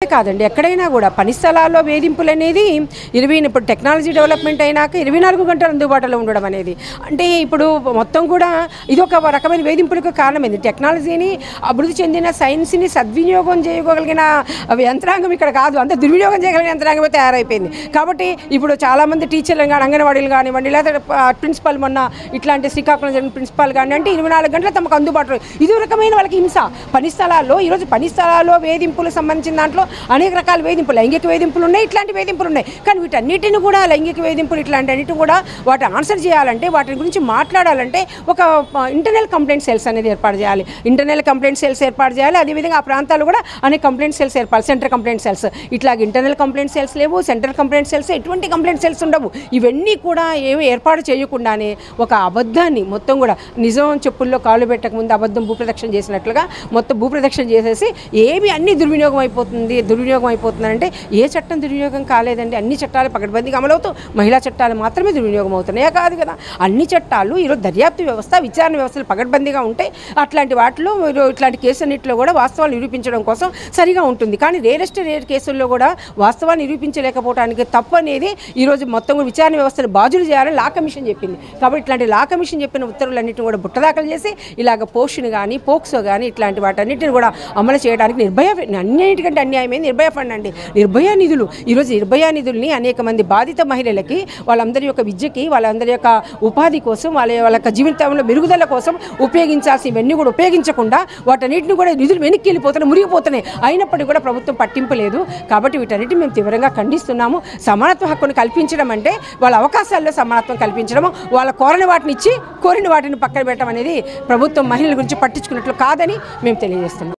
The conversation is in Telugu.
కాదండి ఎక్కడైనా కూడా పని స్థలాల్లో వేధింపులు అనేది ఇప్పుడు టెక్నాలజీ డెవలప్మెంట్ అయినాక 24 గంటలు అందుబాటులో ఉండడం అనేది అంటే ఇప్పుడు మొత్తం కూడా ఇది ఒక రకమైన వేధింపులకు కారణమైంది. టెక్నాలజీని అభివృద్ధి చెందిన సైన్స్ని సద్వినియోగం చేయగలిగిన యంత్రాంగం ఇక్కడ కాదు, అంత దుర్వినియోగం చేయగలిగిన యంత్రాంగమే తయారైపోయింది. కాబట్టి ఇప్పుడు చాలామంది టీచర్లు కానీ అంగన్వాడీలు కానివ్వండి లేదా ప్రిన్సిపల్ మొన్న ఇట్లాంటి శ్రీకాకుళం జరిగిన ప్రిన్సిపాల్ కానీ అంటే 24 గంటలు తమకు అందుబాటులో ఇది రకమైన వాళ్ళకి హింస. పని స్థలాల్లో ఈరోజు పని స్థలాల్లో వేధింపులకు సంబంధించిన దాంట్లో అనేక రకాల వేధింపులు, లైంగిక వేధింపులు ఉన్నాయి, ఇట్లాంటి వేధింపులు ఉన్నాయి. కానీ వీటన్నిటిని కూడా లైంగిక వేధింపులు ఇట్లాంటి అన్నిటి కూడా వాటిని ఆన్సర్ చేయాలంటే వాటి గురించి మాట్లాడాలంటే ఒక ఇంటర్నల్ కంప్లైంట్ సెల్స్ అనేది ఏర్పాటు చేయాలి. ఇంటర్నల్ కంప్లైంట్ సెల్స్ ఏర్పాటు చేయాలి. అదేవిధంగా ఆ ప్రాంతాలు కూడా అనేక కంప్లైంట్ సెల్స్ ఏర్పాటు, సెంట్రల్ కంప్లైంట్ సెల్స్ ఇట్లాగ ఇంటర్నల్ కంప్లైంట్ సెల్స్ లేవు, సెంట్రల్ కంప్లైంట్ సెల్స్ ఎటువంటి కంప్లైంట్ సెల్స్ ఉండవు. ఇవన్నీ కూడా ఏమి ఏర్పాటు చేయకుండానే ఒక అబద్ధాన్ని మొత్తం కూడా నిజం చెప్పుల్లో కాళ్ళు పెట్టకముందు అబద్ధం భూప్రదక్షిణ చేసినట్లుగా మొత్తం భూప్రదక్షిణ చేసేసి ఏమి అన్ని దుర్వినియోగం అయిపోతుందంటే ఏ చట్టం దుర్వినియోగం కాలేదండి. అన్ని చట్టాలు పకడ్బందీగా అమలవుతూ మహిళా చట్టాలు మాత్రమే దుర్వినియోగం అవుతున్నాయా? కాదు కదా. అన్ని చట్టాలు ఈరోజు దర్యాప్తు వ్యవస్థ, విచారణ వ్యవస్థలు పకడ్బందీగా ఉంటాయి. అట్లాంటి వాటిలో ఇట్లాంటి కేసులన్నింటిలో కూడా వాస్తవాలు నిరూపించడం కోసం సరిగా ఉంటుంది. కానీ రేరెస్ట్ కేసుల్లో కూడా వాస్తవాలు నిరూపించలేకపోవడానికి తప్పు అనేది ఈరోజు మొత్తం విచారణ వ్యవస్థను బాజులు చేయాలని లా కమిషన్ చెప్పింది. కాబట్టి ఇట్లాంటి లా కమిషన్ చెప్పిన ఉత్తర్వులన్నింటినీ కూడా బుట్టదాఖలు చేసి ఇలాగ పోషన్ కానీ పోక్సో కానీ ఇట్లాంటి వాటన్నిటిని కూడా అమలు చేయడానికి నిర్భయ, అన్నిటికంటే అన్యాయమైంది నిర్భయ ఫండ్ అండి. నిర్భయ నిధులు ఈరోజు నిర్భయ నిధుల్ని అనేక మంది బాధిత మహిళలకి వాళ్ళందరి యొక్క విద్యకి, వాళ్ళందరి యొక్క ఉపాధి కోసం, వాళ్ళ యొక్క జీవితంలో మెరుగుదల కోసం ఉపయోగించాల్సి ఇవన్నీ కూడా ఉపయోగించకుండా వాటన్నిటిని కూడా నిధులు వెనక్కి వెళ్ళిపోతున్నాయి, మురిగిపోతున్నాయి. అయినప్పటికీ కూడా ప్రభుత్వం పట్టింపు లేదు. కాబట్టి వీటన్నిటిని మేము తీవ్రంగా ఖండిస్తున్నాము. సమానత్వ హక్కును కల్పించడం అంటే వాళ్ళ అవకాశాల్లో సమానత్వం కల్పించడము, వాళ్ళ కోరని వాటిని ఇచ్చి కోరిన వాటిని పక్కన పెట్టడం అనేది ప్రభుత్వం మహిళల గురించి పట్టించుకున్నట్లు కాదని మేము తెలియజేస్తున్నాం.